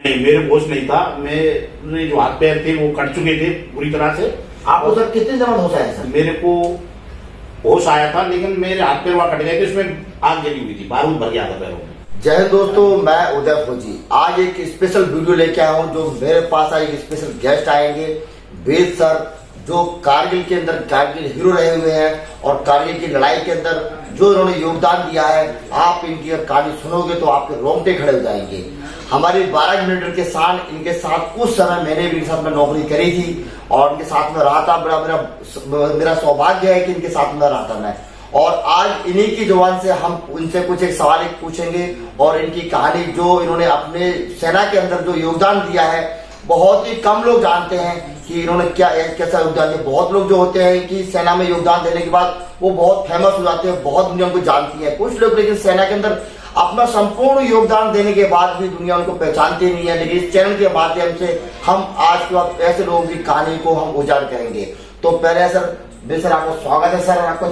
नहीं, मेरे होश नहीं था। मेरे जो हाथ पैर थे वो कट चुके थे पूरी तरह से। आपको सर कितने समय होश आया सर? मेरे को होश आया था, लेकिन मेरे हाथ पैर वहां कट गए थे, उसमें आग जली हुई थी, बारूद भर गया था पैरों में। जय हिंद दोस्तों, मैं उदय फौजी आज एक स्पेशल वीडियो लेके आया हूँ। जो मेरे पास आज एक स्पेशल गेस्ट आएंगे, वेद सर, जो कारगिल के अंदर कारगिल हीरो रहे हुए हैं और कारगिल की लड़ाई के अंदर जो इन्होंने योगदान दिया है। आप इनकी अगर कहानी सुनोगे तो आपके रोंगटे खड़े हो जाएंगे। हमारी 12 किलोमीटर के साथ इनके साथ कुछ समय मैंने भी इनके साथ में नौकरी करी थी और इनके साथ में रहा था। मेरा सौभाग्य है कि इनके साथ में रहा था मैं। और आज इन्हीं की जुबान से हम उनसे कुछ एक सवाल पूछेंगे और इनकी कहानी, जो इन्होंने अपने सेना के अंदर जो योगदान दिया है, बहुत ही कम लोग जानते हैं कि इन्होंने क्या कैसा योगदान दिया। बहुत लोग जो होते हैं कि सेना में योगदान देने के बाद वो बहुत फेमस हो जाते हैं, बहुत दुनिया उनको जानती है। कुछ लोग लेकिन सेना के अंदर अपना संपूर्ण योगदान देने के बाद भी दुनिया उनको पहचानती नहीं है। लेकिन इस चैनल के माध्यम से हम आज के वक्त ऐसे लोगों की कहानी को हम उजागर करेंगे। तो पहले सर आपको स्वागत है सर आपको।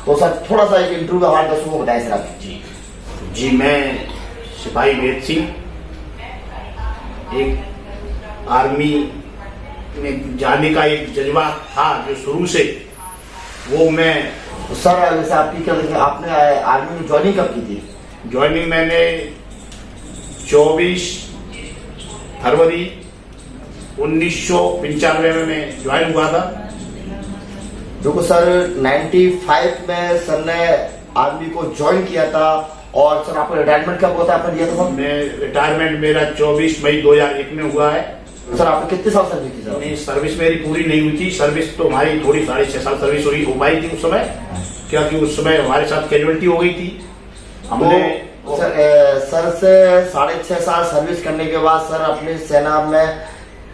तो सर थोड़ा सा एक इंटरव्यू हमारे दर्शकों को बताएं सर आप। जी, मैं सिपाही वेद सिंह, एक आर्मी में जाने का एक जज्बा था जो शुरू से, वो मैं सर जैसे आपकी क्या आपने आर्मी में ज्वाइनिंग कब की थी? ज्वाइनिंग मैंने 24 फरवरी 1995 में ज्वाइन हुआ था। जो सर 95 में सर ने आर्मी को ज्वाइन किया था। और सर आपका रिटायरमेंट कब होता है, आपने दिया था सर? मैं रिटायरमेंट मेरा 24 मई 2001 में हुआ है। सर आपने कितने साल सर्विस की सर? नहीं, सर्विस मेरी पूरी नहीं हुई थी। सर्विस तो हमारी थोड़ी 6.5 साल सर्विस हो पाई थी उस समय, क्योंकि उस समय हमारे साथ कैजुअलिटी हो गई थी। हमने तो सर से 6.5 साल सर्विस करने के बाद सर अपनी सेना में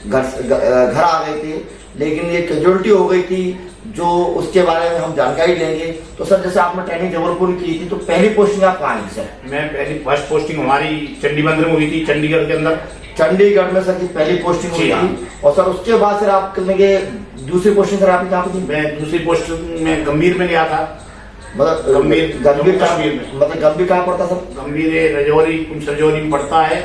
घर आ गए थे, लेकिन ये कैजुअलिटी हो गई थी, जो उसके बारे में हम जानकारी लेंगे। तो सर जैसे आपने ट्रेनिंग जबलपुर की थी, तो पहली पोस्टिंग आप कहाँ आई सर? मैं पहली फर्स्ट पोस्टिंग हमारी चंडीगढ़ में हुई थी, चंडीगढ़ के अंदर। चंडीगढ़ में सर की पहली पोस्टिंग हुई थी। और सर उसके बाद सर आप दूसरी पोस्टिंग सर आपकी कहाँ पे थी? मैं दूसरी पोस्टिंग में गंभीर में गया था। मतलब गंभीर कहाँ पड़ता सर? गंभीर रजौरी, कुछ रजौरी में पड़ता है।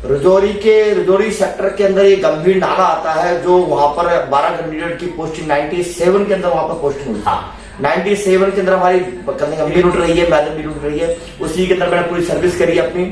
रजौरी सेक्टर के अंदर ये गंभीर नाला आता है, जो वहां पर 12 कैंडिडेट की पोस्टिंग 97 के अंदर वहां पर पोस्टिंग हुई। हाँ, 97 के अंदर हमारी गंभीर यूनिट रही है, मैडम यूनिट रही है। उसी के अंदर मैंने पूरी सर्विस करी अपनी,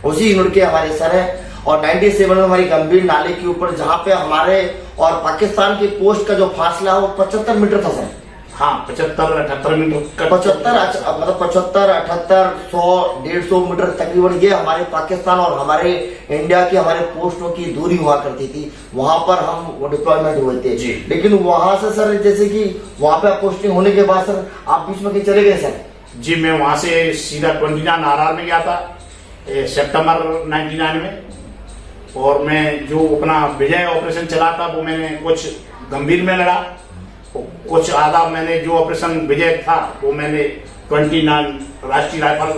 उसी यूनिट के हमारे सर है। और 97 में हमारी गंभीर नाले के ऊपर, जहाँ पे हमारे और पाकिस्तान की पोस्ट का जो फासला है वो 75 मीटर था सर। हाँ, 75-78 मीटर। 75 मतलब 75-78 100 150 मीटर तकरीबन ये हमारे पाकिस्तान और हमारे इंडिया की हमारे पोस्टों की दूरी हुआ करती थी। वहां पर हम डिप्लॉयमेंट हुए थे। लेकिन वहां से सर जैसे कि वहां पे पोस्टिंग होने के बाद सर आप बीच में कहीं चले गए सर? जी, मैं वहां से सीधा 29 RR में गया था सितंबर 99 में। और मैं जो अपना विजय ऑपरेशन चला था वो मैंने कुछ गंभीर में लड़ा, कुछ आधा मैंने जो ऑपरेशन विजय था वो मैंने 29 राष्ट्रीय राइफल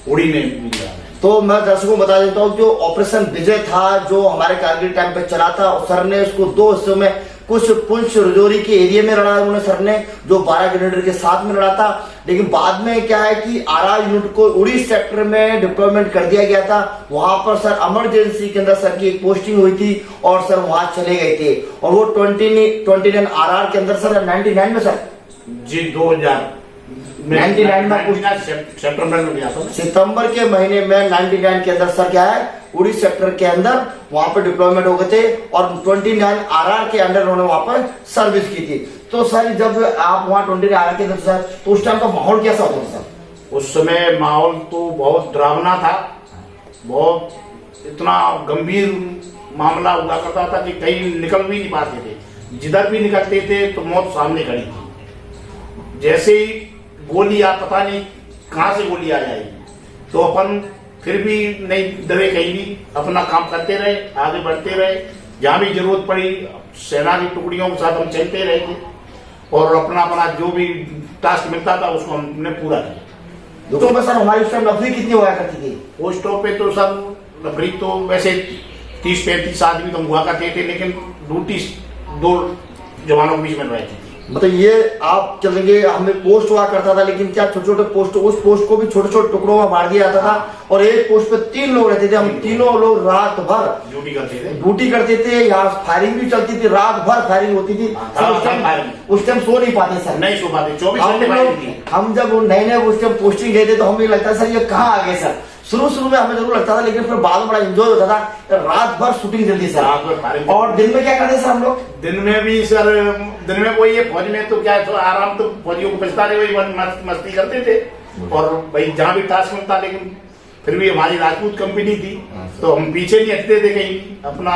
उड़ी में लिया। तो मैं दर्शकों को बता देता हूँ, जो ऑपरेशन विजय था जो हमारे कारगिल टाइम पे चला था, सर ने उसको 2 हिस्सों में, कुछ पुंछ रजौरी के एरिया में लड़ा उन्होंने सर ने, जो 12 किलोमीटर के साथ में लड़ा था। लेकिन बाद में क्या है कि RR यूनिट को उड़ी सेक्टर में डिप्लॉयमेंट कर दिया गया था। वहां पर सर इमरजेंसी के अंदर सर की एक पोस्टिंग हुई थी और सर वहां चले गए थे। और वो 29 RR के अंदर सर 99 में सर जी 2000 99 में सितंबर में गया था। सितंबर के महीने में 99 के अंदर सर क्या है, उड़ी सेक्टर के अंदर वहां पर डिप्लॉयमेंट हो गए थे और 29 RR के अंदर उन्होंने वहां पर सर्विस की थी। तो सर जब आप वहां 29 RR के अंदर सर, तो उस टाइम का माहौल कैसा होता था सर? उस समय माहौल तो बहुत डरावना था, बहुत इतना गंभीर मामला हुआ करता था कि कहीं निकल भी नहीं पाते थे। जिधर भी निकलते थे तो मौत सामने खड़ी थी। जैसे ही गोली आ, पता नहीं कहां से गोली आ जाएगी, तो अपन फिर भी नहीं डरे, कहीं भी अपना काम करते रहे, आगे बढ़ते रहे। जहां भी जरूरत पड़ी सेना की टुकड़ियों के साथ हम चलते रहे थे और अपना जो भी टास्क मिलता था उसको हमने पूरा किया। तो सर हमारी उस टाइम नौकरी कितनी हुआ करती थी? पोस्टों पे तो सब नौकरी तो वैसे 30-35 आदमी तो हुआ करते थे, लेकिन ड्यूटी 2 जवानों के बीच में रहती थी। मतलब ये आप चलेंगे, हमें पोस्ट हुआ करता था, लेकिन क्या छोटे छोटे पोस्ट, उस पोस्ट को भी छोटे छोटे टुकड़ों में बांट दिया जाता था और एक पोस्ट पे 3 लोग रहते थे। हम तीनों लोग रात भर ड्यूटी करते थे। यहाँ फायरिंग भी चलती थी, रात भर फायरिंग होती थी। उस टाइम सो नहीं पाते सर, नहीं सो पाते, 24 घंटे फायरिंग थी। हम जब नए नए उस टाइम पोस्टिंग गए थे तो हमें लगता सर ये कहाँ आ गए सर। शुरू में हमें जरूर लगता था, लेकिन फिर बाद में बड़ा एंजॉय होता था। रात भर शूटिंग चलती सर। और दिन में क्या करते सर हम लोग? दिन में भी सर, दिन में वही है, फौज में तो क्या है, तो आराम तो फौजियों को बचता नहीं, वही मस्ती करते थे। और भाई जहाँ भी टास्क मिलता, लेकिन फिर भी हमारी राजपूत कंपनी थी तो हम पीछे नहीं हटते थे कहीं अपना,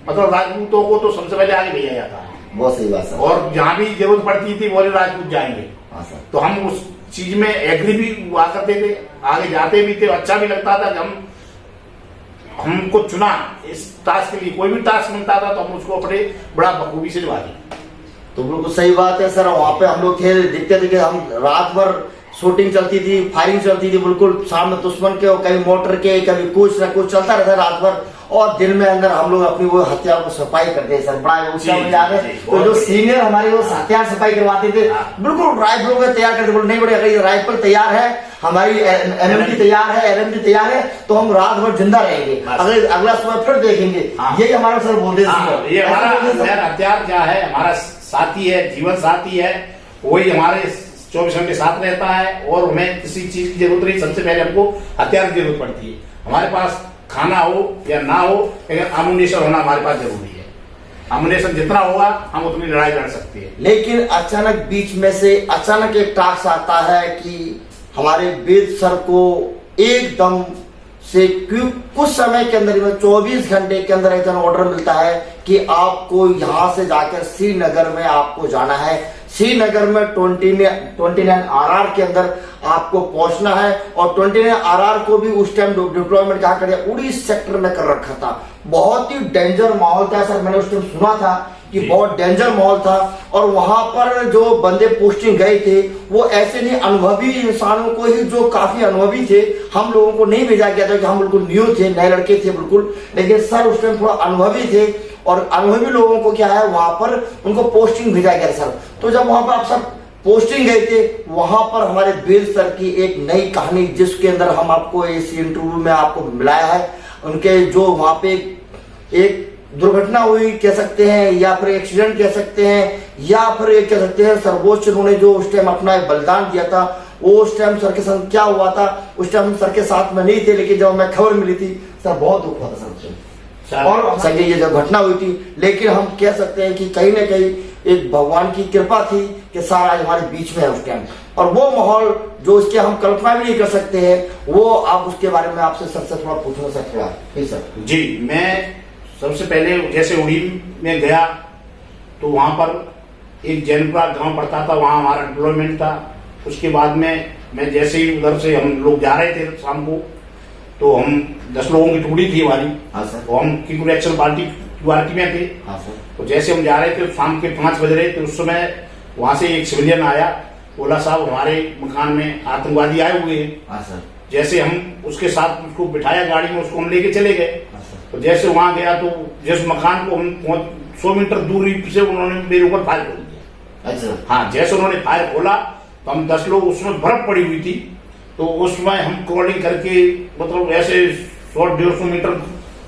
मतलब राजपूतों को तो सबसे पहले आगे भेजा जाता है। बहुत सही बात सर। और जहाँ भी जरूरत पड़ती थी बोले राजपूत जाएंगे, तो हम उस चीज में एग्री भी हुआ करते थे, आगे जाते भी थे। अच्छा भी लगता था कि हमको चुना इस टास्क के लिए, कोई भी टास्क मिलता था तो हम उसको अपने बड़ा बखूबी से निभाते। तो बिल्कुल सही बात है सर। वहाँ पे हम लोग थे, देखते थे कि हम रात भर शूटिंग चलती थी, फायरिंग चलती थी, बिल्कुल सामने दुश्मन के, कभी मोटर के, कभी कुछ ना कुछ चलता रहता रात भर। और दिन में अंदर हम लोग अपनी वो हथियार को सफाई करते हैं सर। बड़ा उत्साह में जाते, तो जो सीनियर हमारे वो हथियार सफाई करवाते थे, बिल्कुल राइफलों को तैयार करते, बोले नहीं बड़े अगर ये राइफल तैयार है, हमारी एलएमजी तैयार है, एलएमजी तैयार है, तो हम रात भर जिंदा रहेंगे, अगले अगला सुबह फिर देखेंगे। यही हमारा सर बोलते ये हमारा हथियार क्या है, हमारा साथी है, जीवन साथी है, वही हमारे 24 घंटे साथ रहता है। और हमें किसी चीज की जरूरत नहीं, सबसे पहले हमको हथियार की जरूरत पड़ती है। हमारे पास खाना हो या ना हो, लेकिन अम्युनिशन होना हमारे पास जरूरी है। अम्युनिशन जितना होगा हम उतनी लड़ाई लड़ सकते हैं। लेकिन अचानक बीच में से अचानक एक टास्क आता है कि हमारे वेद सर को एकदम से कुछ समय के अंदर, 24 घंटे के अंदर एक ऑर्डर मिलता है कि आपको यहाँ से जाकर श्रीनगर में आपको जाना है। श्रीनगर में 29 RR के अंदर आपको पहुंचना है। और 29 RR को भी उस टाइम डिप्लॉयमेंट कहा कर दिया, उड़ी सेक्टर में कर रखा था। बहुत ही डेंजर माहौल था सर, मैंने उस टाइम सुना था कि बहुत डेंजर माहौल था। और वहां पर जो बंदे पोस्टिंग गए थे वो ऐसे नहीं, अनुभवी इंसानों को ही, जो काफी अनुभवी थे। हम लोगों को नहीं भेजा गया था कि हम बिल्कुल न्यू थे, नए लड़के थे बिल्कुल, लेकिन सर उस टाइम थोड़ा अनुभवी थे। और अनुभवी लोगों को क्या है, वहां पर उनको पोस्टिंग भेजा गया सर। तो जब वहां पर आप सब पोस्टिंग गए थे, वहां पर हमारे वेद सर की एक नई कहानी, जिसके अंदर हम आपको इस इंटरव्यू में आपको मिलाया है। उनके जो वहां पे एक दुर्घटना हुई कह सकते हैं, या फिर एक्सीडेंट कह सकते हैं, या फिर एक कह सकते हैं सर्वोच्च उन्होंने जो उस टाइम अपना बलिदान दिया था, वो उस टाइम सर के साथ क्या हुआ था। उस टाइम हम सर के साथ में नहीं थे, लेकिन जब हमें खबर मिली थी सर, बहुत दुख हुआ था सर। और सर ये जो घटना हुई थी, लेकिन हम कह सकते हैं कि कहीं ना कहीं एक भगवान की कृपा थी कि सर आज हमारे बीच में है उस टाइम। और वो माहौल जो इसके हम कल्पना भी नहीं कर सकते हैं, वो आप उसके बारे में आपसे सबसे थोड़ा पूछना सर थोड़ा। सर जी, मैं सबसे पहले जैसे उड़ी में गया तो वहां पर एक जैनपुरा गांव पड़ता था, वहां हमारा डिप्लॉयमेंट था। उसके बाद में मैं जैसे ही उधर से हम लोग जा रहे थे शाम को, तो हम 10 लोगों की टुकड़ी थी हमारी। हाँ सर। तो हम किंग एक्शन पार्टी में थे। हाँ सर। तो जैसे हम जा रहे थे शाम के 5 बज रहे थे, उस समय वहां से एक सिविलियन आया, बोला साहब हमारे मकान में आतंकवादी आए हुए हैं। हाँ सर। जैसे हम उसके साथ उसको बिठाया गाड़ी में, उसको हम लेके चले गए। तो जैसे वहां गया तो जिस मकान को हम 100 मीटर दूरी से उन्होंने मेरे ऊपर फायर खोल दिया। अच्छा। हाँ, जैसे उन्होंने फायर खोला तो हम 10 लोग, उसमें बर्फ पड़ी हुई थी, तो उसमें हम क्रॉलिंग करके, मतलब ऐसे 100-150 मीटर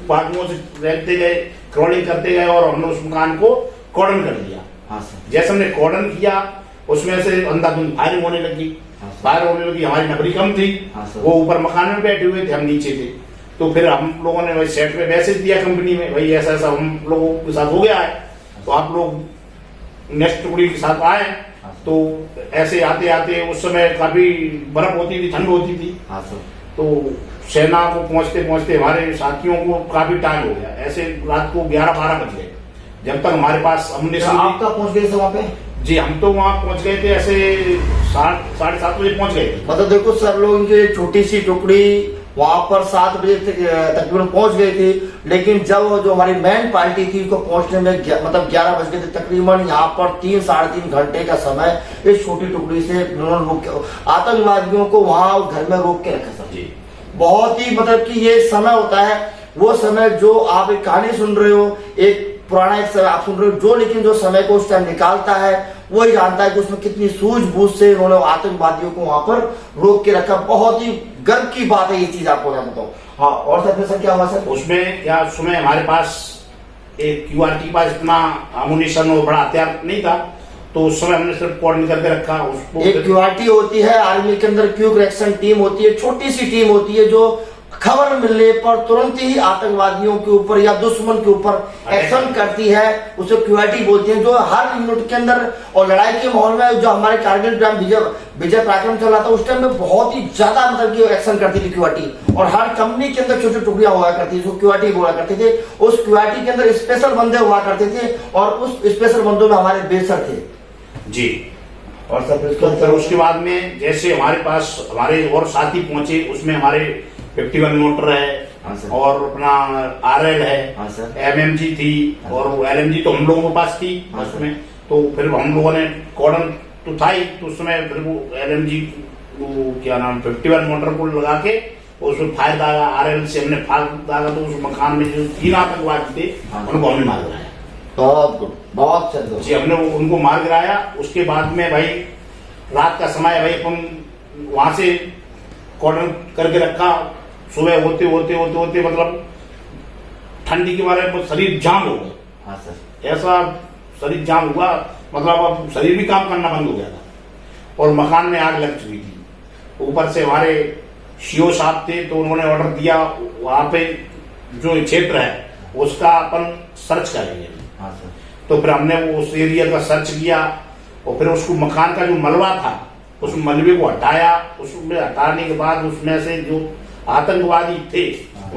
बाजुओं से रहते गए, क्रॉलिंग करते गए, और हमने उस मकान को कॉर्डन कर दिया। हाँ सर। जैसे हमने कॉर्डन किया, उसमें से अंधाधुंध फायरिंग होने लगी। फायर होने लगी, हमारी नफरी कम थी। हाँ सर। वो ऊपर मकान में बैठे हुए थे, हम नीचे थे। तो फिर हम लोगों ने वही सेट पे मैसेज दिया कंपनी में, भाई ऐसा ऐसा हम लोगों के साथ हो गया है, तो आप लोग नेक्स्ट टुकड़ी के साथ आए। तो ऐसे आते आते उस समय काफी बर्फ होती थी, ठंड होती थी। हाँ सर। तो सेना को पहुंचते पहुंचते हमारे साथियों को काफी टाइम हो गया, ऐसे रात को 11-12 बज गए, जब तक हमारे पास अम्युनिशन। आप कब पहुंच गए वहां पे? जी, हम तो वहां पहुंच गए थे ऐसे 7:30 बजे पहुंच गए थे। मतलब देखो सर, लोगों की छोटी सी टुकड़ी वहां पर 7 बजे तकरीबन पहुंच गए थे, लेकिन जब जो हमारी मेन पार्टी थी को पहुंचने में मतलब 11 बज गए थे तकरीबन। यहाँ पर 3-3.5 घंटे का समय इस छोटी टुकड़ी से आतंकवादियों को वहां घर में रोक के रखा सर। जी, बहुत ही मतलब कि ये समय होता है, वो समय जो आप एक कहानी सुन रहे हो, एक पुराना एक समय आप सुन रहे हो, जो लेकिन जो समय को उस टाइम निकालता है, वही जानता है कि उसमें कितनी सूझबूझ से उन्होंने आतंकवादियों को वहां पर रोक के रखा। बहुत ही गर्व की बात है ये चीज, आपको मैं बताऊं। हाँ, और सर क्या हुआ सर? उसमें क्या, उसमें हमारे पास एक QRT के पास इतना अमुनिशन और बड़ा हथियार नहीं था, तो उस समय हमने सिर्फ कोड करके रखा उसको। एक QRT होती है आर्मी के अंदर, क्विक रिएक्शन टीम होती है, छोटी सी टीम होती है जो खबर मिलने पर तुरंत ही आतंकवादियों के ऊपर या दुश्मन के ऊपर एक्शन करती है, उसे QRT बोलते हैं। जो हर यूनिट के अंदर, और लड़ाई के माहौल में जो हमारे कारगिल टाइम विजय पराक्रम चल रहा था, उस टाइम में बहुत ही ज्यादा मतलब कि एक्शन करती थी QRT। और हर कंपनी के अंदर छोटी छोटी टुकड़ियां हुआ करती थी, उसको QRT बोला करते थे। उस QRT के अंदर स्पेशल बंदे हुआ करते थे, और उस स्पेशल बंदों में हमारे बेसर थे जी। और सर फिर उसके बाद में जैसे हमारे पास हमारे और साथी पहुंचे, उसमें हमारे 51 मोटर हाँ है और अपना RL है, हाँ सर, MMG थी और LMG तो हम लोगों के पास थी उसमें। तो फिर हम लोगों ने कॉर्डन तो था ही, तो उसमें फिर वो LMG वो क्या नाम 51 मोटर को लगा के उसमें फायर दागा, RL से हमने फायर दागा, तो उस मकान में जो 3 आतंकवादी थे उनको हमने मार गिराया। बहुत सर जी, हमने उनको मार गिराया। उसके बाद में भाई रात का समय भाई अपन वहां से कॉर्डन करके रखा। सुबह होते होते होते होते मतलब ठंडी के बारे में शरीर जाम हो गया। हाँ सर, ऐसा शरीर जाम हुआ, मतलब अब शरीर भी काम करना बंद हो गया था और मकान में आग लग चुकी थी। ऊपर से हमारे CO साहब थे, तो उन्होंने ऑर्डर दिया वहां पे जो क्षेत्र है उसका अपन सर्च करेंगे। हाँ सर, तो फिर हमने वो उस एरिया का सर्च किया और फिर उसको मकान का जो मलबा था उस मलबे को हटाया। उसमें हटाने के बाद उसमें से जो आतंकवादी थे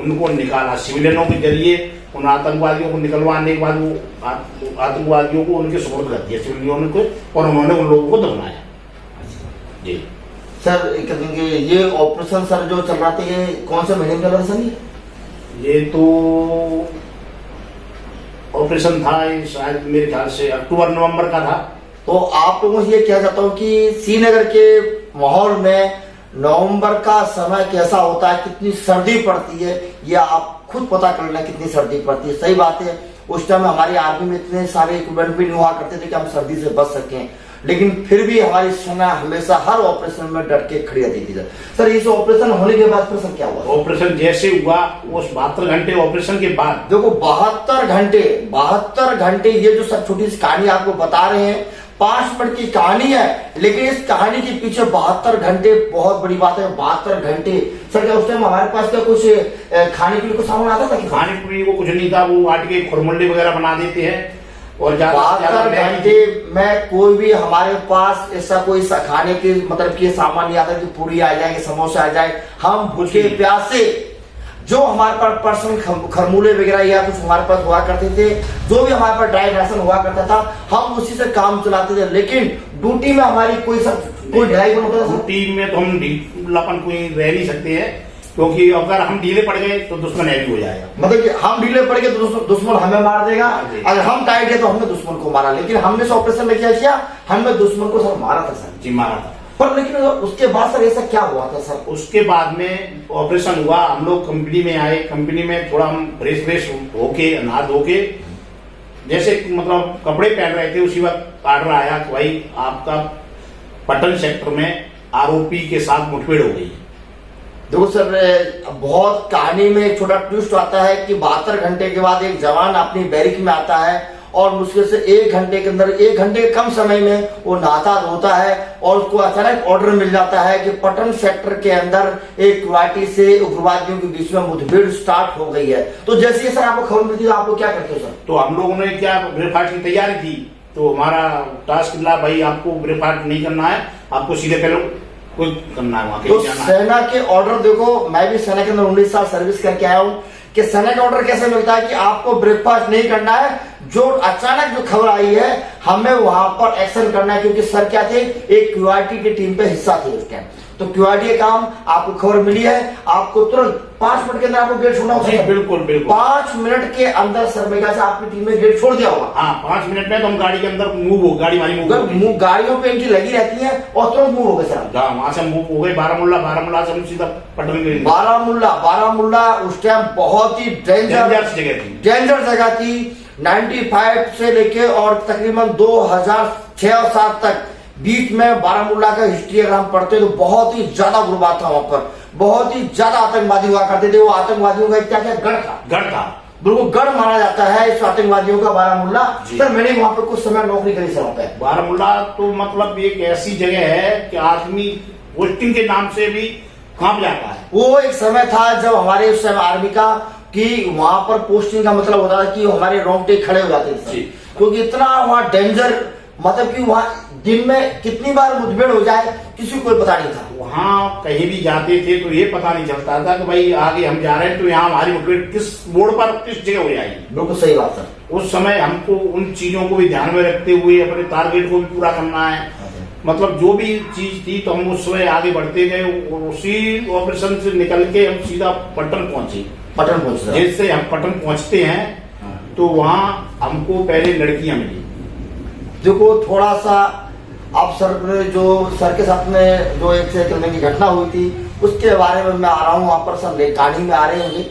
उनको निकाला सिविलियनों के जरिए। उन आतंकवादियों को निकलवाने के बाद वो आतंकवादियों को उनके सुपुर्द कर दिया सिविलियनों को, और उन्होंने उन लोगों को दफनाया। जी सर ये ऑपरेशन सर जो चल रहा था, ये कौन से महीने में चल रहा था सर? ये तो ऑपरेशन था शायद मेरे ख्याल से अक्टूबर-नवंबर का था। तो आप लोगों से ये कहना चाहता हूँ कि श्रीनगर के माहौल में नवंबर का समय कैसा होता है, कितनी सर्दी पड़ती है, ये आप खुद पता कर लेना कितनी सर्दी पड़ती है। सही बात है, उस टाइम हमारी आर्मी में इतने सारे इक्विपमेंट भी नहीं हुआ करते थे कि हम सर्दी से बच सकें, लेकिन फिर भी हमारी सेना हमेशा हर ऑपरेशन में डट के खड़ी रहती थी। सर इस ऑपरेशन होने के बाद फिर सर क्या हुआ? ऑपरेशन जैसे हुआ उस 72 घंटे ऑपरेशन के बाद, देखो 72 घंटे ये जो सब छोटी सी कहानी आपको बता रहे हैं, 5 मिनट की कहानी है, लेकिन इस कहानी के पीछे 72 घंटे बहुत बड़ी बात है। 72 घंटे सर, क्या उस टाइम हमारे पास क्या कुछ खाने के लिए कुछ सामान आता था? खाने पीने को कुछ नहीं था, वो आटे के खुरमुंडे वगैरह बना देते हैं। और 72 घंटे में कोई भी हमारे पास ऐसा कोई खाने के मतलब कि सामान नहीं आता कि पूरी आ जाए, समोसा आ जाए। हम भूखे प्यासे जो हमारे पास पर्सन खरमूले वगैरह या कुछ हमारे पास हुआ करते थे, जो भी हमारे पास ड्राई राशन हुआ करता था, हम उसी से काम चलाते थे। लेकिन ड्यूटी में हमारी कोई ढिलाई नहीं होता था। ड्यूटी में तो हम ढीलापन कोई रह नहीं सकते हैं, क्योंकि अगर हम ढीले पड़ गए तो दुश्मन हैवी हो जाएगा। मतलब कि हम ढीले पड़ गए तो दुश्मन हमें मार देगा, अगर हम टाइट है तो हमने दुश्मन को मारा। लेकिन हमने इस ऑपरेशन में क्या किया, हमने दुश्मन को सर मारा था सर। जी मारा था। पर लेकिन उसके बाद सर ऐसा क्या हुआ था सर? उसके बाद में ऑपरेशन हुआ, हम लोग कंपनी में आए। कंपनी में थोड़ा हम फ्रेश होके नहा धोके जैसे मतलब कपड़े पहन रहे थे, उसी वक्त ऑर्डर आया कि भाई आपका पटन सेक्टर में आरोपी के साथ मुठभेड़ हो गई। देखो सर, बहुत कहानी में एक छोटा ट्विस्ट आता है कि 72 घंटे के बाद एक जवान अपनी बैरिक में आता है और मुश्किल से 1 घंटे के अंदर, 1 घंटे के कम समय में वो नहाता धोता है और उसको अचानक ऑर्डर मिल जाता है कि पटन सेक्टर के अंदर एक गुवाहाटी से उग्रवादियों के बीच में मुठभेड़ स्टार्ट हो गई है। तो जैसे ही सर आपको खबर मिलती है, आप लोग क्या करते हो सर? तो हम लोगों ने क्या ब्रेकफास्ट की तैयारी थी, तो हमारा टास्क मिला भाई आपको ब्रेकफास्ट नहीं करना है, आपको सीधे पहले कोई करना है वहां तो सेना के ऑर्डर, देखो मैं भी सेना के अंदर 19 साल सर्विस करके आया हूँ कि सेना का ऑर्डर कैसे मिलता है कि आपको ब्रेकफास्ट नहीं करना है, जो अचानक जो खबर आई है हमें वहां पर एक्शन करना है। क्योंकि सर क्या थे, एक QRT की टीम पे हिस्सा थे उस टाइम। तो QRT काम, आपको खबर मिली है, आपको तुरंत 5 मिनट के अंदर आपको गेट छोड़ना होगा। बिल्कुल बिल्कुल 5 मिनट के अंदर सर मेगा से आपकी टीम में गेट छोड़ दिया होगा। हाँ 5 मिनट में तो हम गाड़ी के अंदर मूव हो, गाड़ी हमारी मूव गाड़ियों पे इनकी लगी रहती है और तुरंत मूव हो गए सर। वहां से मूव हो गए बारामूला से हम सीधा पटन गए। बारामूला उस टाइम बहुत ही डेंजर जगह थी। 95 से लेके और तकरीबन 2000 6 और 7 तक बीच में बारामूला का हिस्ट्री अगर हम पढ़ते तो बहुत ही ज्यादा उग्रवाद था वहां पर, बहुत ही ज्यादा आतंकवादी हुआ करते थे। वो आतंकवादियों का क्या क्या गढ़ था, बिल्कुल गढ़ माना जाता है इस आतंकवादियों का बारामूला। सर मैंने वहां पर कुछ समय नौकरी करी सर वहां पे। बारामूला तो मतलब एक ऐसी जगह है कि आदमी पोस्टिंग के नाम से भी कांप जाता है। वो एक समय था जब हमारे उस समय आर्मी का कि वहां पर पोस्टिंग का मतलब होता था कि हमारे रोंगटे खड़े हो जाते थे, क्योंकि इतना वहां डेंजर, मतलब कि वहां दिन में कितनी बार मुठभेड़ हो जाए किसी को पता नहीं था। वहां कहीं भी जाते थे तो ये पता नहीं चलता था कि भाई आगे हम जा रहे हैं तो यहाँ हमारी मुठभेड़ किस मोड़ पर किस जगह हो जाएगी। बिल्कुल सही बात सर। उस समय हमको उन चीजों को भी ध्यान में रखते हुए अपने टारगेट को भी पूरा करना है। मतलब जो भी चीज थी तो हम उस समय आगे बढ़ते गए और उसी ऑपरेशन से निकल के हम सीधा पटन पहुंचे। जैसे हम पटन पहुंचते हैं तो वहाँ हमको पहले लड़कियां मिली। देखो थोड़ा सा आप सर जो सर के साथ में जो एक से करने की घटना हुई थी उसके बारे में मैं आ रहा हूँ वहां पर, सर कहानी में आ रहे होंगे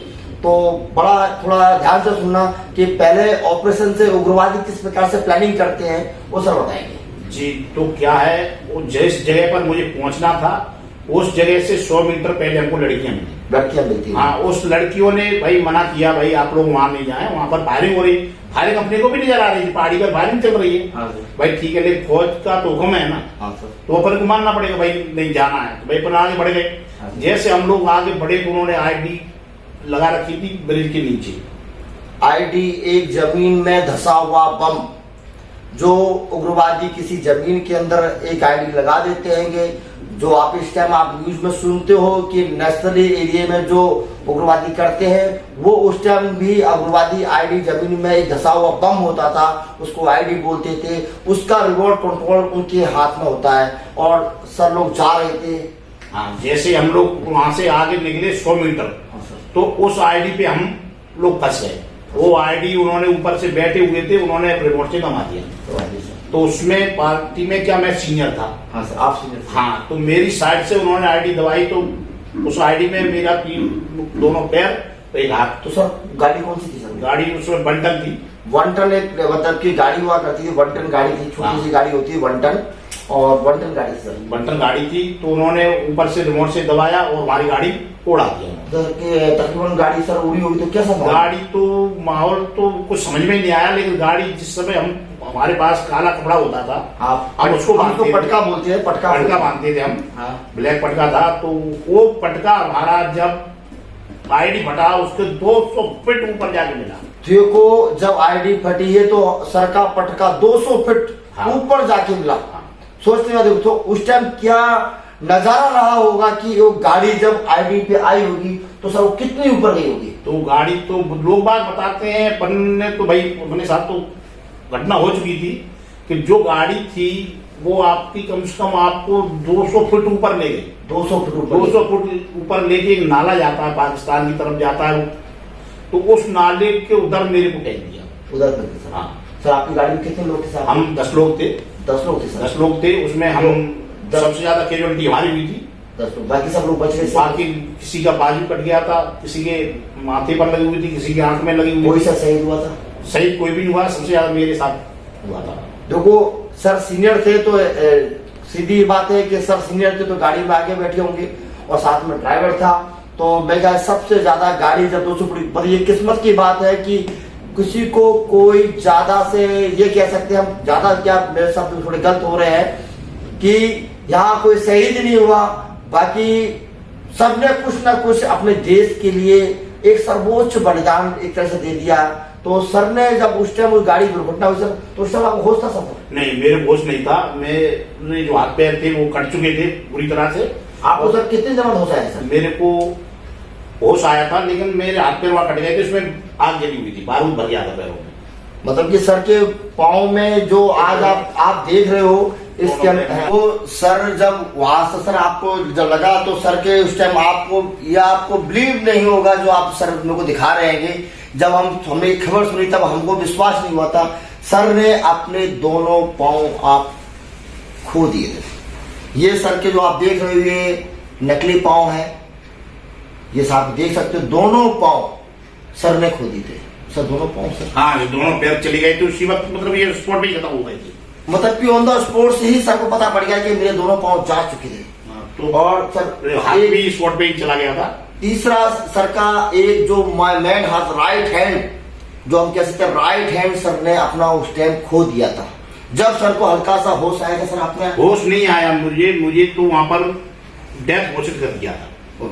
तो बड़ा थोड़ा ध्यान से सुनना कि पहले ऑपरेशन से उग्रवादी किस प्रकार से प्लानिंग करते हैं वो सर बताएंगे। जी तो क्या है, वो जिस जगह पर मुझे पहुंचना था उस जगह से 100 मीटर पहले हमको लड़कियां मिलती। हाँ, उस लड़कियों ने भाई मना किया, भाई आप लोग वहां नहीं जाएं, वहां पर फायरिंग हो रही। फायरिंग अपने को भी नजर आ रही थी, पहाड़ी पर फायरिंग चल रही है। भाई ठीक है, लेकिन फौज का तो हुक्म है ना, तो अपन को मानना पड़ेगा, भाई नहीं जाना है। तो भाई अपन आगे बढ़ गए। जैसे हम लोग आगे बढ़े तो उन्होंने आईडी लगा रखी थी ब्रिज के नीचे। आईडी एक जमीन में धसा हुआ बम, जो उग्रवादी किसी जमीन के अंदर एक आईडी लगा देते हैं। जो आप इस टाइम आप न्यूज में सुनते हो कि नक्सली एरिया में जो उग्रवादी करते हैं वो उस टाइम भी उग्रवादी आईडी जमीन में एक धसा हुआ बम होता था, उसको आईडी बोलते थे। उसका रिमोट कंट्रोल उनके हाथ में होता है और सर लोग जा रहे थे। हाँ, जैसे हम लोग वहां से आगे निकले 100 मीटर तो उस आईडी पे हम लोग फंस गए। वो आईडी उन्होंने ऊपर से बैठे हुए थे, उन्होंने रिमोट से घुमा दिया। तो उसमें पार्टी में क्या मैं सीनियर था। हाँ सर, आप सीनियर। हाँ, तो मेरी साइड से उन्होंने आईडी दबाई तो उस आईडी में मेरा दोनों पैर एक हाथ। तो सर गाड़ी कौन सी थी सर? गाड़ी उसमें 1 टन थी। 1 टन एक मतलब की गाड़ी हुआ करती थी, 1 टन गाड़ी थी, छोटी सी गाड़ी होती है 1 टन, और 1 टन गाड़ी सर 1 टन गाड़ी थी। तो उन्होंने ऊपर से रिमोट से दबाया और हमारी गाड़ी उड़ा दिया। तकरीबन गाड़ी सर उड़ी होगी तो कैसा गाड़ी तो माहौल तो कुछ समझ में नहीं आया, लेकिन गाड़ी जिस समय हमारे पास काला कपड़ा होता था, हम उसको पटका बोलते हैं, पटका बांधते थे हम। ब्लैक पटका था। तो वो पटका हमारा जब आईडी फटा उसके 200 फीट ऊपर जाके मिला। देखो जब आईडी फटी है तो सर का पटका 200 फीट ऊपर जाके मिला। सोचने में देखो तो उस टाइम क्या नजारा रहा होगा कि वो गाड़ी जब आईडी पे आई होगी तो सर वो कितनी ऊपर गई होगी। तो गाड़ी तो लोग बात बताते हैं, अपन ने तो भाई अपने साथ तो घटना हो चुकी थी कि जो गाड़ी थी वो आपकी कम से कम आपको 200 फुट ऊपर ले गई। 200 फुट ऊपर लेके एक नाला जाता है, पाकिस्तान की तरफ जाता है, तो उस नाले के उधर मेरे को फेंक दिया। उधर? हाँ सर, आपकी गाड़ी में कितने लोग थे? हम 10 लोग थे। 10 लोग थे सर? 10 लोग थे। उसमें हम सबसे ज्यादा कैजुअलिटी हमारी हुई थी। 10 लोग, बाकी सब लोग बच गए। बाकी किसी का बाजू कट गया था, किसी के माथे पर लगी हुई थी, किसी के आंख में लगी हुई। कोई सर शहीद हुआ था? शहीद कोई भी नहीं हुआ, सबसे ज्यादा मेरे साथ हुआ था। देखो सर सीनियर थे तो सीधी बात है कि सर सीनियर थे तो गाड़ी में आगे बैठे होंगे और साथ में ड्राइवर था। तो मैं क्या सबसे ज्यादा गाड़ी जब 200 फुट पर, ये किस्मत की बात है कि किसी को कोई ज्यादा से ये कह सकते हैं हम, ज्यादा क्या मेरे शब्द थोड़े गलत हो रहे हैं कि यहाँ कोई शहीद नहीं हुआ, बाकी सबने कुछ ना कुछ अपने देश के लिए एक सर्वोच्च बलिदान एक तरह से दे दिया। तो सर ने जब उस टाइम उस गाड़ी दुर्घटना हुई सर तो उस टाइम आपको होश था सर? नहीं, मेरे होश नहीं था। मेरे जो हाथ पैर थे वो कट चुके थे पूरी तरह से। आपको सर कितने जमा होश आया सर? मेरे को होश आया था, लेकिन मेरे हाथ पैर वहां कट गए थे, उसमें आग जली हुई थी, बारूद भर गया था पैरों में। मतलब कि सर के पाँव में जो आज आप देख रहे हो इसके अंदर वो सर जब वहां से सर आपको जब लगा तो सर के उस टाइम आपको बिलीव नहीं होगा जो आप सर मेरे को दिखा रहे हैं। जब हमने खबर सुनी तब हमको विश्वास नहीं हुआ था। सर ने अपने दोनों पाँव आप खो दिए थे। ये सर के जो आप देख रहे हो ये नकली पाँव है, ये आप देख सकते हो दोनों पाँव सर ने खो दिए थे। सर दोनों पाँव सर? हाँ, ये दोनों पैर चली गए थे उसी वक्त, मतलब ये स्पॉट पे खत्म हो गई थी। मतलब कि ऑन द स्पॉट से ही सर को पता पड़ गया कि मेरे दोनों पांव जा चुके थे। तो और सर हाथ भी स्पॉट पे ही चला गया था। तीसरा सर का एक जो मैन हाथ राइट हैंड, जो हम कह सकते हैं राइट हैंड, सर ने अपना उस टाइम खो दिया था। जब सर को हल्का सा होश आया था सर, आपने होश नहीं आया मुझे तो वहां पर डेथ घोषित कर दिया था।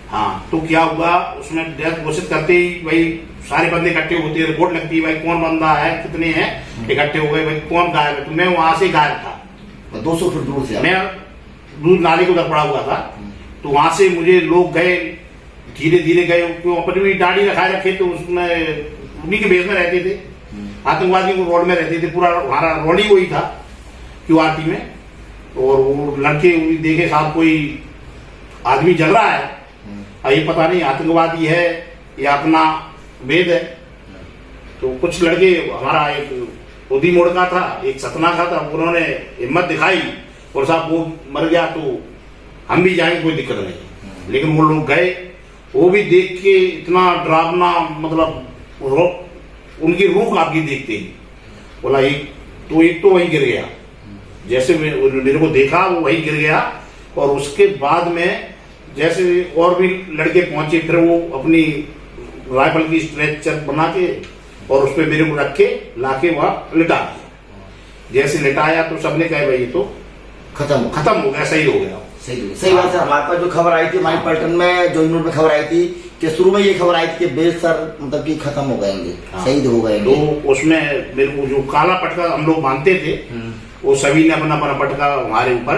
हाँ, तो क्या हुआ उसमें डेथ घोषित करते ही भाई सारे बंदे इकट्ठे होते हैं, रिपोर्ट लगती है भाई कौन बंदा है, कितने हैं, इकट्ठे हो गए भाई कौन गायब है। तो मैं वहां से गायब था 200 फीट दूर से, मैं दूध नाले के उधर पड़ा हुआ था। तो वहां से मुझे लोग गए, धीरे धीरे गए, अपनी भी दाढ़ी रखे तो उसमें उन्हीं के बेस में रहते थे, आतंकवादी को रोड में रहते थे, पूरा हमारा रोड ही वही था QRT में। और वो लड़के देखे साहब कोई आदमी जल रहा है, ये पता नहीं आतंकवादी है या अपना वेद है। तो कुछ लड़के, हमारा एक उदी मोड़ का था, एक सतना का था, उन्होंने हिम्मत दिखाई और साहब वो मर गया तो हम भी जाएंगे, कोई दिक्कत नहीं। लेकिन वो लोग गए, वो भी देख के इतना डरावना, मतलब उनकी रूह आपकी देखते ही बोला एक तो वहीं गिर गया। जैसे मेरे को देखा वो वहीं गिर गया। और उसके बाद में जैसे और भी लड़के पहुंचे, फिर वो अपनी राइफल की स्ट्रेचर बना के और उस पर मेरे को रख के लाके वहां लिटा दिया। जैसे लिटाया तो सबने कहा भाई ये तो खत्म हो गया, सही हो गया। सही बात है। हमारे पास जो खबर आई थी हमारी पलटन में, जो न्यूज में खबर आई थी कि शुरू में ये खबर आई थी कि बेस सर मतलब कि खत्म हो गएंगे, शहीद हो गए। तो उसमें मेरे को जो काला पटका हम लोग बांधते थे, वो सभी ने अपना पटका हमारे ऊपर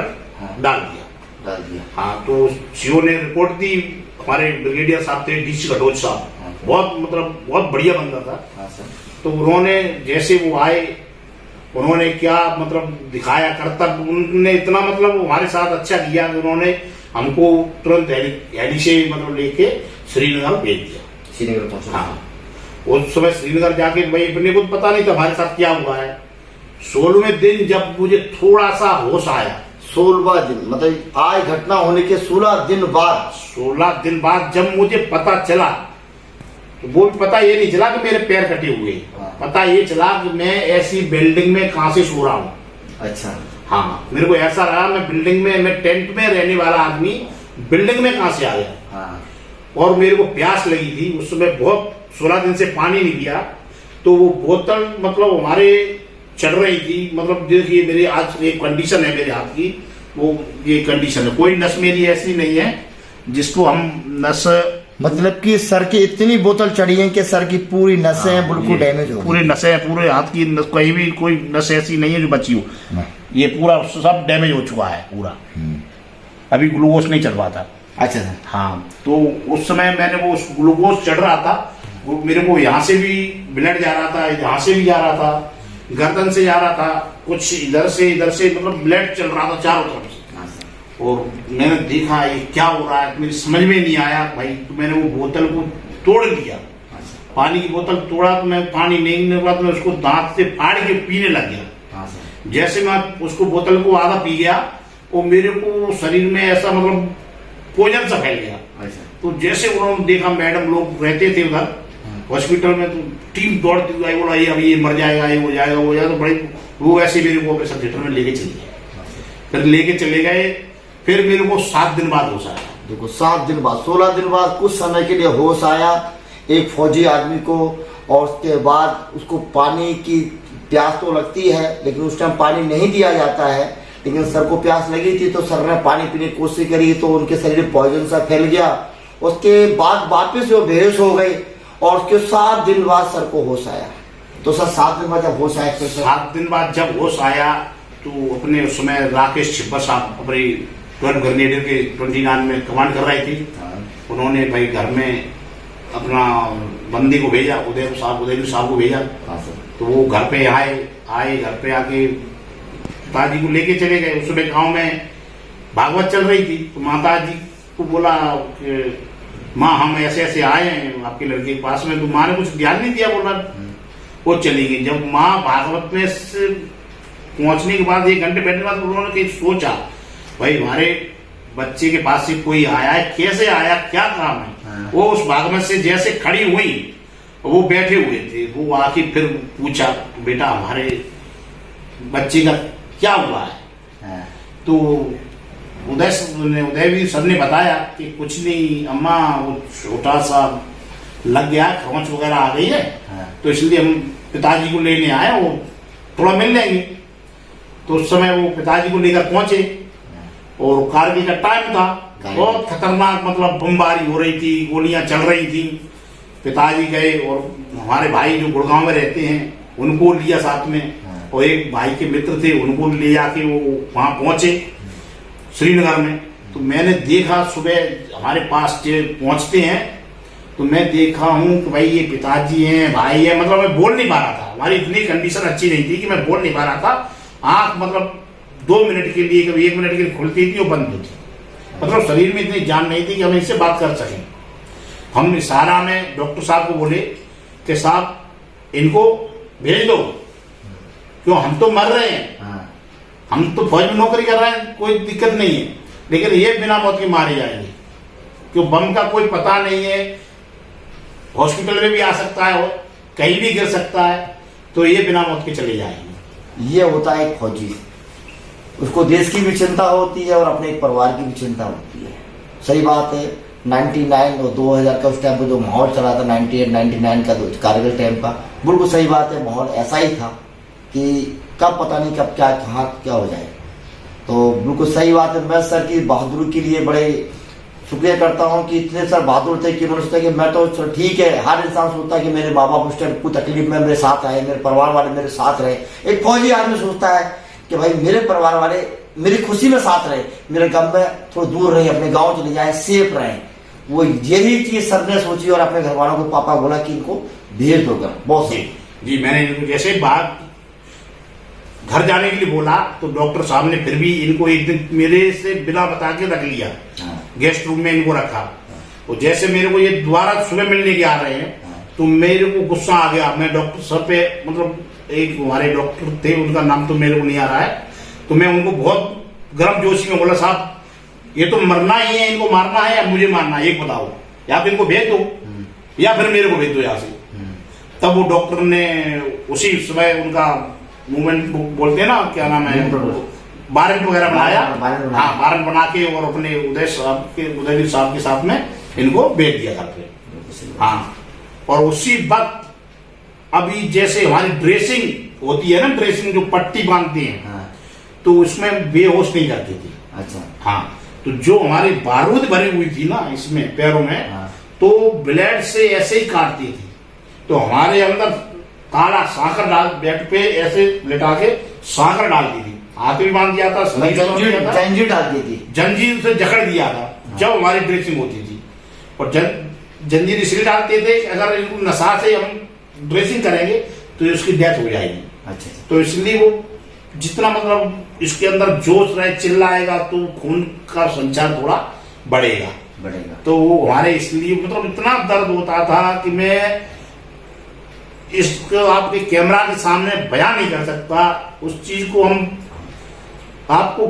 डाल दिया। हाँ, तो सीओ ने रिपोर्ट दी, हमारे ब्रिगेडियर साहब थे, DC घटोच साहब, बहुत बढ़िया बंदा था। तो उन्होंने जैसे वो आए, उन्होंने क्या मतलब दिखाया कर्तव्य, उन्होंने इतना मतलब हमारे साथ अच्छा किया कि उन्होंने हमको तुरंत हेली से मतलब लेके श्रीनगर भेज दिया। श्रीनगर पहुंचा। हाँ, उस समय श्रीनगर जाके भाई अपने को पता नहीं था हमारे साथ क्या हुआ है। 16वें दिन जब मुझे थोड़ा सा होश आया, 16वां दिन मतलब आज घटना होने के 16 दिन बाद जब मुझे पता चला, तो वो भी पता ये नहीं चला कि मेरे पैर कटे हुए, पता ये चला कि मैं ऐसी बिल्डिंग में कहां से सो रहा हूँ। अच्छा। हाँ, मेरे को ऐसा रहा मैं बिल्डिंग में, मैं टेंट में रहने वाला आदमी बिल्डिंग में कहां से आ गया। हाँ। और मेरे को प्यास लगी थी उस समय बहुत, 16 दिन से पानी नहीं पिया। तो वो बोतल मतलब हमारे चढ़ रही थी, मतलब देखिए मेरी आज एक कंडीशन है मेरे हाथ की, वो ये कंडीशन है, कोई नस मेरी ऐसी नहीं है जिसको हम नस, मतलब कि सर की इतनी बोतल चढ़ी है कि सर की पूरी नसें बिल्कुल डैमेज हो, पूरी नसें, पूरे हाथ की कहीं भी कोई नस ऐसी नहीं है जो बची हो, ये पूरा सब डैमेज हो चुका है पूरा। अभी ग्लूकोज नहीं चढ़ रहा था। अच्छा। हाँ, तो उस समय मैंने वो ग्लूकोज चढ़ रहा था, वो मेरे को यहाँ से भी ब्लड जा रहा था, यहाँ से भी जा रहा था, गर्दन से जा रहा था, कुछ इधर से मतलब ब्लड चल रहा था चारों तरफ से। और मैंने देखा ये क्या हो रहा है, मेरी समझ में नहीं आया भाई। तो मैंने वो बोतल को तोड़ लिया, पानी की बोतल तोड़ा, तो मैं पानी नहीं निकला तो मैं उसको दांत से फाड़ के पीने लग गया। जैसे मैं उसको बोतल को आधा पी गया, वो मेरे को शरीर में ऐसा मतलब पोजन सा फैल गया। तो जैसे उन्होंने देखा, मैडम लोग रहते थे उधर हॉस्पिटल में, तो टीम दौड़ती हुई बोला ये अभी ये मर जाएगा, ये हो जाएगा, वो हो जाएगा। तो बड़े वो ऐसे मेरे को ऑपरेशन थिएटर में लेके चले गए। फिर लेके चले गए, फिर मेरे को 7 दिन बाद होश आया। देखो 7 दिन बाद, 16 दिन बाद कुछ समय के लिए होश आया एक फौजी आदमी को। और उसके बाद उसको पानी की प्यास तो लगती है, लेकिन उस टाइम पानी नहीं दिया जाता है। लेकिन सर को प्यास लगी थी तो सर ने पानी पीने की कोशिश करी, तो उनके शरीर में पॉइजन सा फैल गया। उसके बाद वापस वो बेहोश हो गए और उसके 7 दिन बाद सर को होश आया। तो सर 7 दिन बाद जब होश आया, 7 दिन बाद जब होश आया तो अपने उस समय राकेश छिब्बर साहब अपने 12 ग्रेनेडियर के 29 में कमांड कर रहे थे। उन्होंने भाई घर में अपना बंदी को भेजा, उदयवीर साहब को भेजा। तो वो घर पे आए घर पे आके पिताजी को लेके चले गए। उस समय गाँव में भागवत चल रही थी, तो माता जी को बोला कि माँ हम ऐसे ऐसे आए हैं आपके लड़के के पास में। तो माँ ने कुछ ध्यान नहीं दिया, बोला वो चली गई। जब माँ भागवत में से पहुंचने के बाद 1 घंटे बैठने के बाद उन्होंने कहीं सोचा भाई हमारे बच्चे के पास से कोई आया है, कैसे आया, क्या काम है। वो उस भागवत से जैसे खड़ी हुई, वो बैठे हुए थे, वो आके फिर पूछा बेटा हमारे बच्चे का क्या हुआ है। हाँ। तो उदयवीर सर ने बताया कि कुछ नहीं अम्मा, वो छोटा सा लग गया, खरोंच वगैरह आ गई है। हाँ। तो इसलिए हम पिताजी को लेने आए, वो थोड़ा मिल लेंगे। तो उस समय वो पिताजी को लेकर पहुंचे और कारगिल का टाइम था, बहुत खतरनाक, मतलब बमबारी हो रही थी, गोलियां चल रही थी। पिताजी गए और हमारे भाई जो गुड़गांव में रहते हैं उनको लिया साथ में, और एक भाई के मित्र थे उनको ले जाके वो वहां पहुंचे श्रीनगर में। तो मैंने देखा, सुबह हमारे पास पहुंचते हैं तो मैं देखा हूं कि भाई ये पिताजी हैं, भाई है, मतलब मैं बोल नहीं पा रहा था। हमारी इतनी कंडीशन अच्छी नहीं थी कि मैं बोल नहीं पा रहा था। आंख मतलब 2 मिनट के लिए, कभी 1 मिनट के लिए खुलती थी और बंद होती, मतलब शरीर में इतनी जान नहीं थी कि हम इनसे बात कर सकें। हम इशारा में डॉक्टर साहब को बोले कि साहब इनको भेज दो, क्यों हम तो मर रहे हैं, हम तो फौज में नौकरी कर रहे हैं, कोई दिक्कत नहीं है, लेकिन ये बिना मौत के मारे जाएंगे, क्यों बम का कोई पता नहीं है, हॉस्पिटल में भी आ सकता है, कहीं भी गिर सकता है, तो ये बिना मौत के चले जाएंगे। ये होता है एक फौजी, उसको देश की भी चिंता होती है और अपने एक परिवार की भी चिंता होती है। सही बात है। 99 और 2000 का उस टाइम पे जो माहौल चला था, 98 99 का कारगिल टाइम का, बिल्कुल सही बात है। माहौल ऐसा ही था कि कब पता नहीं कब क्या कहाँ क्या हो जाए। तो बिल्कुल सही बात है। मैं सर की बहादुरी के लिए बड़े शुक्रिया करता हूँ कि इतने सर बहादुर थे कि उन्होंने सोचा कि मैं तो ठीक है, हर इंसान सोचता है कि मेरे माँ बाप उस टाइम कोई तकलीफ में मेरे साथ आए, मेरे परिवार वाले मेरे साथ रहे। एक फौजी आदमी सोचता है कि भाई मेरे परिवार वाले मेरी खुशी में साथ रहे, मेरे गम में थोड़ा दूर रहे, अपने गाँव चले जाए, सेफ रहे। वो यही चीज सर ने सोची और अपने घर वालों को पापा बोला कि इनको भेज दो घर। बहुत सही जी। मैंने इनको जैसे बात घर जाने के लिए बोला तो डॉक्टर साहब ने फिर भी इनको एक दिन मेरे से बिना बता के रख लिया, गेस्ट रूम में इनको रखा। और जैसे मेरे को ये दोबारा सुबह मिलने के आ रहे हैं तो मेरे को गुस्सा आ गया। मैं डॉक्टर सर पे, मतलब एक हमारे डॉक्टर थे, उनका नाम तो मेरे को नहीं आ रहा है, तो मैं उनको बहुत गर्म जोशी में बोला, साहब ये तो मरना ही है, इनको मारना है या मुझे मारना है, एक बताओ, या तो इनको भेज दो या फिर मेरे को भेज दो यहाँ से। तब वो डॉक्टर ने उसी समय उनका मूवमेंट बोलते हैं ना, क्या नाम है, वारंट वगैरह बनाया। हाँ, वारंट बना के और अपने उदयवीर साहब के साथ में इनको भेज दिया घर पे। हाँ, और उसी वक्त अभी जैसे हमारी ड्रेसिंग होती है ना, ड्रेसिंग जो पट्टी बांधते हैं, तो उसमें बेहोश नहीं करती थी। अच्छा। हाँ, तो जो हमारी बारूद भरी हुई थी ना इसमें पैरों में, तो ब्लेड से ऐसे ही काटती थी। तो हमारे अंदर काला सांकर डाल, बेड पे ऐसे लिटा के सांकर डाल दी थी, हाथ भी बांध दिया था, जंजीर डाल दी थी, जंजीर से जकड़ दिया था जब हमारी ड्रेसिंग होती थी। और जंजीर इसलिए डालते थे कि अगर इनको नशा से हम ड्रेसिंग करेंगे तो इसकी डेथ हो जाएगी। अच्छा। तो इसलिए वो जितना मतलब इसके अंदर जोश रहे, चिल्लाएगा तो खून का संचार थोड़ा बढ़ेगा। तो वो हमारे इसलिए मतलब इतना दर्द होता था कि मैं इसको आपके कैमरा के सामने बयान नहीं कर सकता। उस चीज को हम आपको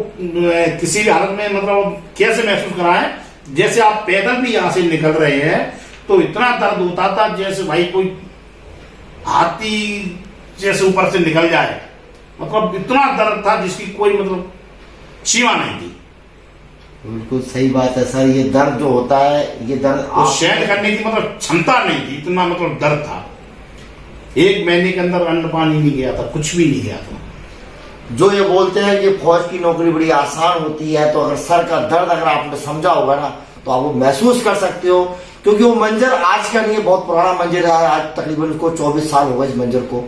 किसी भी हालत में मतलब कैसे महसूस कराएं, जैसे आप पैदल भी यहाँ से निकल रहे हैं तो इतना दर्द होता था जैसे भाई कोई हाथी जैसे ऊपर से निकल जाए, मतलब इतना दर्द था जिसकी कोई मतलब सीमा नहीं थी। बिल्कुल सही बात है सर। ये दर्द जो होता है, ये दर्द सहन करने की मतलब क्षमता नहीं थी, इतना मतलब दर्द था। 1 महीने के अंदर अन्न पानी नहीं गया था, कुछ भी नहीं गया था। जो ये बोलते हैं कि फौज की नौकरी बड़ी आसान होती है, तो अगर सर का दर्द अगर आपने समझा होगा ना तो आप वो महसूस कर सकते हो, क्योंकि वो मंजर आज का नहीं है, बहुत पुराना मंजर है। आज तकरीबन उसको 24 साल हो गए इस मंजर को,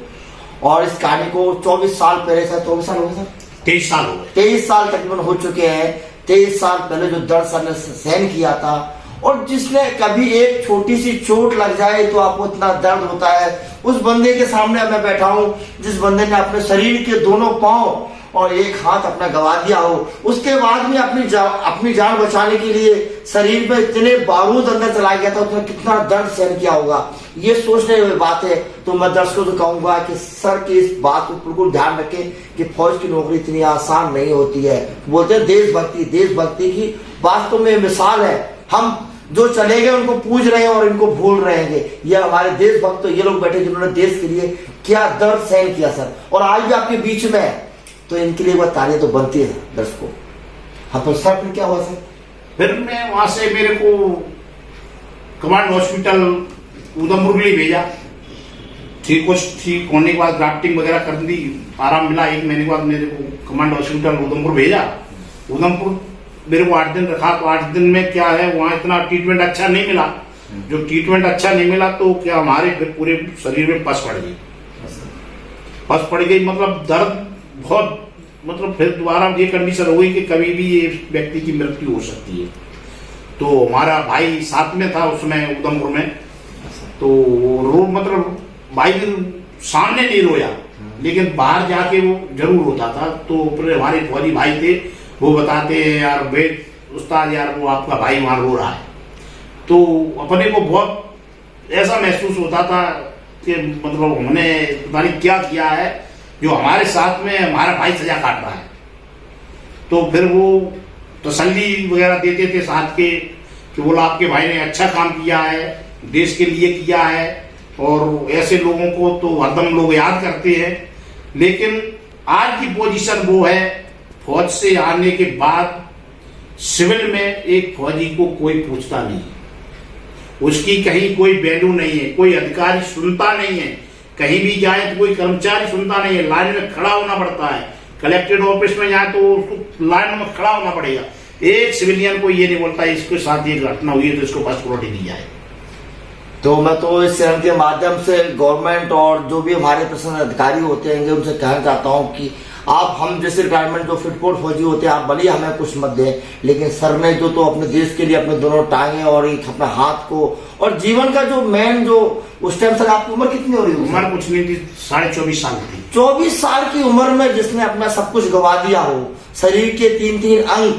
और इस कहानी को 24 साल पहले सर, 24 साल हो गए सर, 23 साल हो गए, 23 साल तकरीबन हो चुके हैं। 23 साल पहले जो दर्द सर ने सहन किया था, और जिसने कभी एक छोटी सी चोट लग जाए तो आपको इतना दर्द होता है, उस बंदे के सामने मैं बैठा हूं जिस बंदे ने अपने शरीर के दोनों पांव और एक हाथ अपना गवा दिया हो, उसके बाद भी अपनी जान बचाने के लिए शरीर में इतने बारूद अंदर चला गया था, उसने कितना दर्द सहन किया होगा। ये सोचने वाली बात है। तो मैं दर्शकों को कहूंगा कि सर की इस बात को बिल्कुल ध्यान रखें कि फौज की नौकरी इतनी आसान नहीं होती है। बोलते हैं देशभक्ति, देशभक्ति की वास्तव में मिसाल है। हम जो चले गए उनको पूज रहे हैं और इनको भूल रहे हैं। ये हमारे देशभक्त तो ये लोग बैठे जिन्होंने देश के लिए क्या दर्द सहन किया सर, और आज भी आपके बीच में है। तो इनके लिए वह तालियां तो बनती है दर्शकों। हाँ तो सर फिर क्या हुआ सर? फिर मैं वहां से मेरे को कमांड हॉस्पिटल उधमपुर के लिए भेजा। ठीक होने के बाद ड्राफ्टिंग वगैरह कर दी, आराम मिला। 1 महीने के बाद मेरे को कमांड हॉस्पिटल उधमपुर भेजा। उधमपुर मेरे को 8 दिन रखा, तो 8 दिन में क्या है वहाँ इतना ट्रीटमेंट अच्छा नहीं मिला। जो ट्रीटमेंट अच्छा नहीं मिला तो क्या हमारे फिर पूरे शरीर में पस पड़ गई। पस पड़ गई मतलब दर्द बहुत, मतलब फिर दोबारा ये कंडीशन हो गई कि कभी भी ये व्यक्ति की मृत्यु हो सकती है। तो हमारा भाई साथ में था उसमें उधमपुर में, तो रो मतलब भाई भी सामने नहीं रोया, लेकिन बाहर जाके वो जरूर रोता था। तो अपने हमारे फौजी भाई थे, वो बताते हैं यार वेद उस्ताद यार वो आपका भाई वहां रो रहा है। तो अपने को बहुत ऐसा महसूस होता था कि मतलब हमने पता नहीं क्या किया है, जो हमारे साथ में हमारा भाई सजा काट रहा है। तो फिर वो तसल्ली वगैरह देते थे साथ के कि बोला आपके भाई ने अच्छा काम किया है, देश के लिए किया है, और ऐसे लोगों को तो हरदम लोग याद करते हैं। लेकिन आज की पोजीशन वो है, फौज से आने के बाद सिविल में एक फौजी को कोई पूछता नहीं, उसकी कहीं कोई वैल्यू नहीं है, कोई अधिकारी सुनता नहीं है, कहीं भी जाए तो कोई कर्मचारी सुनता नहीं है, लाइन में खड़ा होना पड़ता है। कलेक्टेड ऑफिस में जाए तो उसको लाइन में खड़ा होना पड़ेगा। एक सिविलियन को ये नहीं बोलता इसके साथ ये घटना हुई है तो इसको फर्स्ट प्रायोरिटी दी जाए। तो मैं तो इस चैनल के माध्यम से गवर्नमेंट और जो भी हमारे प्रशासन अधिकारी होते हैं उनसे कहना चाहता हूं कि आप हम जैसे रिटायरमेंट जो फिटफोर्ट फौजी होते हैं, आप भले हमें कुछ मत दें, लेकिन सर ने जो तो अपने देश के लिए अपने दोनों टांगे और एक अपना हाथ को और जीवन का जो मेन जो उस टाइम सर आपकी उम्र कितनी हो रही है? उम्र कुछ नहीं थी, 24.5 साल थी। 24 साल की उम्र में जिसने अपना सब कुछ गवा दिया हो, शरीर के 3 अंग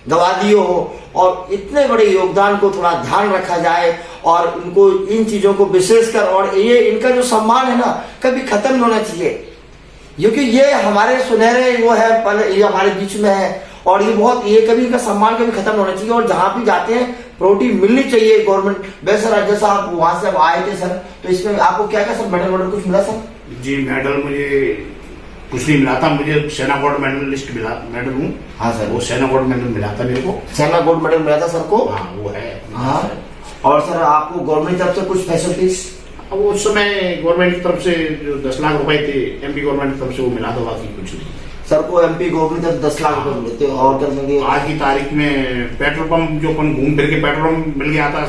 गवा दिए हो, और इतने बड़े योगदान को थोड़ा ध्यान रखा जाए और उनको इन चीजों को विशेषकर, और ये इनका जो सम्मान है ना कभी खत्म नहीं होना चाहिए, क्योंकि ये हमारे सुनहरे वो है पल, ये हमारे बीच में है, और ये बहुत ये कभी इनका सम्मान कभी खत्म होना चाहिए। और जहां भी जाते हैं प्रायोरिटी मिलनी चाहिए गवर्नमेंट। वैसे सर जैसा आप वहां से आए थे सर, तो इसमें आपको क्या क्या सर मेडल कुछ मिला सर? जी मेडल मुझे कुछ नहीं मिला था, मुझे सेना गोल्ड मेडलिस्ट मिला, मेडल हूँ। हाँ सर, वो सेना गोल्ड मेडल मिला था मेरे को। सेना गोल्ड मेडल मिला था सर को? हाँ वो है। हाँ, और सर आपको गवर्नमेंट की तरफ से कुछ फैसिलिटीज? अब उस समय गवर्नमेंट की तरफ से जो 10 लाख रुपए थे एमपी गवर्नमेंट की तरफ से वो मिला था, बाकी कुछ नहीं। सर को एमपी गवर्नमेंट तरफ 10 लाख रुपए मिले थे। और कर देंगे आज की तारीख में पेट्रोल पंप जो अपन घूम फिर के पेट्रोल पंप मिल गया था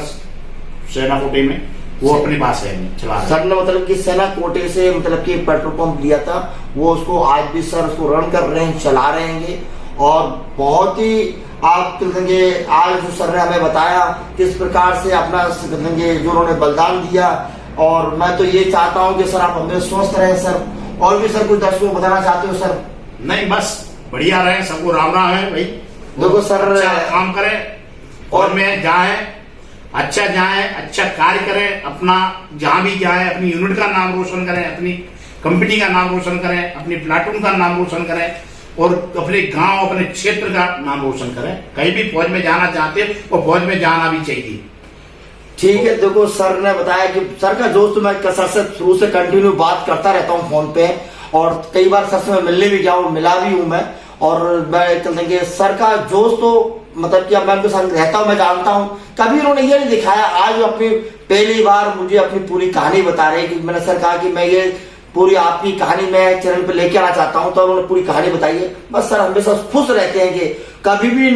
सेना कोटे में, वो अपने पास है चला सर ने मतलब कि सेना कोटे से मतलब कि पेट्रोल पंप दिया था, वो उसको आज भी सर उसको रन कर रहे हैं, चला रहे हैं। और बहुत ही आप कहेंगे आज जो सर ने हमें बताया किस प्रकार से अपना कहेंगे जो उन्होंने बलिदान दिया, और मैं तो ये चाहता हूँ कि सर आप हमें स्वस्थ रहे सर। और भी सर कुछ दर्शकों को बताना चाहते हो सर? नहीं बस बढ़िया रहे, सबको राम राम है भाई। देखो सर अच्छा काम करें और में जाए, अच्छा जाए, अच्छा कार्य करें, अपना जहां भी जाए अपनी यूनिट का नाम रोशन करें, अपनी कंपनी का नाम रोशन करें, अपनी प्लाटून का नाम रोशन करें, और अपने गांव अपने क्षेत्र का नाम रोशन करें। कहीं भी फौज में जाना चाहते हैं और फौज में जाना भी चाहिए। ठीक है, देखो सर ने बताया कि सर का दोस्त मैं सर से शुरू से कंटिन्यू बात करता रहता हूँ फोन पे, और कई बार सर से मैं मिलने भी गया हूँ, मिला भी हूँ मैं। और मैं कहेंगे सर का जोश तो मतलब कि अब मैं उनके साथ रहता हूँ, मैं जानता हूँ, कभी उन्होंने ये नहीं दिखाया। आज अपनी पहली बार मुझे अपनी पूरी कहानी बता रहे हैं कि मैंने सर कहा कि मैं ये पूरी आपकी कहानी मैं चैनल पे लेके आना चाहता हूँ, तो उन्होंने पूरी कहानी बताई है। बस सर हमेशा खुश रहते हैं कि कभी भी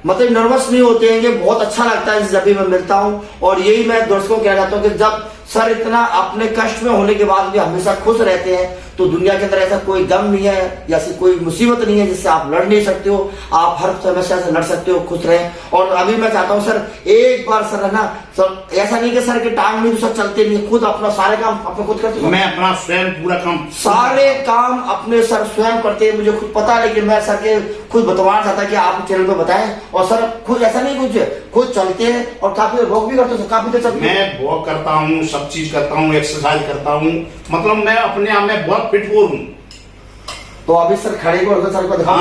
मतलब नर्वस नहीं होते हैं, कि बहुत अच्छा लगता है जब भी मैं मिलता हूँ। और यही मैं दर्शकों को कहना चाहता हूँ कि जब सर इतना अपने कष्ट में होने के बाद भी हमेशा खुश रहते हैं, तो दुनिया के अंदर ऐसा कोई गम नहीं है या ऐसी कोई मुसीबत नहीं है जिससे आप लड़ नहीं सकते हो। आप हर समस्या से लड़ सकते हो, खुश रहें। और अभी मैं चाहता हूँ सर एक बार सर है ना सर, ऐसा नहीं कि सर के टांग में सर चलते नहीं, खुद अपना सारे काम अपने खुद करते। मैं अपना स्वयं पूरा काम सारे काम अपने सर स्वयं करते हैं, मुझे खुद पता है, लेकिन मैं सर के खुद बतवाना चाहता कि आप चैनल पे बताएं। और सर खुद ऐसा नहीं कुछ खुद चलते हैं और काफी वॉक भी करते हैं, काफी देर चलते हैं। मैं वॉक करता हूँ, सब चीज करता हूँ, एक्सरसाइज करता हूँ, मतलब मैं अपने आप में बहुत फिटफोर हूँ। तो अभी सर खड़े को सर को दिखा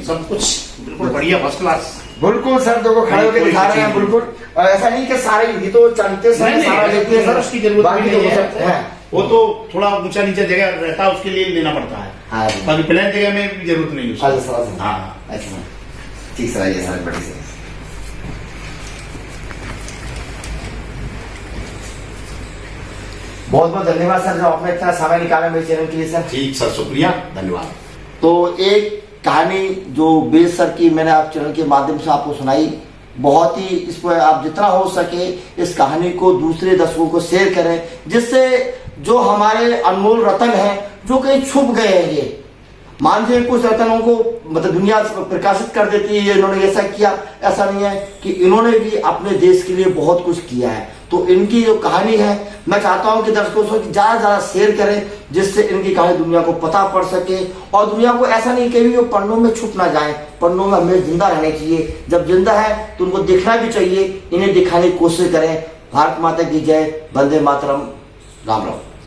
सब कुछ बिल्कुल बढ़िया फर्स्ट क्लास। बिल्कुल सर देखो खड़े होकर दिखा रहे हैं बिल्कुल। ऐसा नहीं कि सारे ही तो चलते सर सारा लेते हैं सर, उसकी जरूरत बाकी नहीं तो है। वो तो थोड़ा ऊंचा नीचा जगह रहता है, उसके लिए लेना पड़ता है। हाँ जी। बाकी प्लेन जगह में भी जरूरत नहीं है उसकी। अच्छा सर, अच्छा। हाँ अच्छा ठीक सर, आइए सर, बड़ी सर। बहुत बहुत धन्यवाद सर, जो आपने इतना समय निकाला मेरे चैनल के लिए सर। ठीक सर, शुक्रिया, धन्यवाद। तो एक कहानी जो बेस सर की मैंने आप चैनल के माध्यम से आपको सुनाई, बहुत ही इस पर आप जितना हो सके इस कहानी को दूसरे दर्शकों को शेयर करें, जिससे जो हमारे अनमोल रतन हैं जो कहीं छुप गए हैं, ये मानते कुछ रतनों को मतलब दुनिया प्रकाशित कर देती है, इन्होंने ऐसा किया, ऐसा नहीं है कि इन्होंने भी अपने देश के लिए बहुत कुछ किया है। तो इनकी जो कहानी है, मैं चाहता हूं कि दर्शकों से ज्यादा से ज्यादा शेयर करें, जिससे इनकी कहानी दुनिया को पता पड़ सके, और दुनिया को ऐसा नहीं कभी वो पन्नों में छुप ना जाए, पन्नों में हमें जिंदा रहने चाहिए। जब जिंदा है तो उनको देखना भी चाहिए, इन्हें दिखाने की कोशिश करें। भारत माता की जय, वंदे मातरम, राम राम।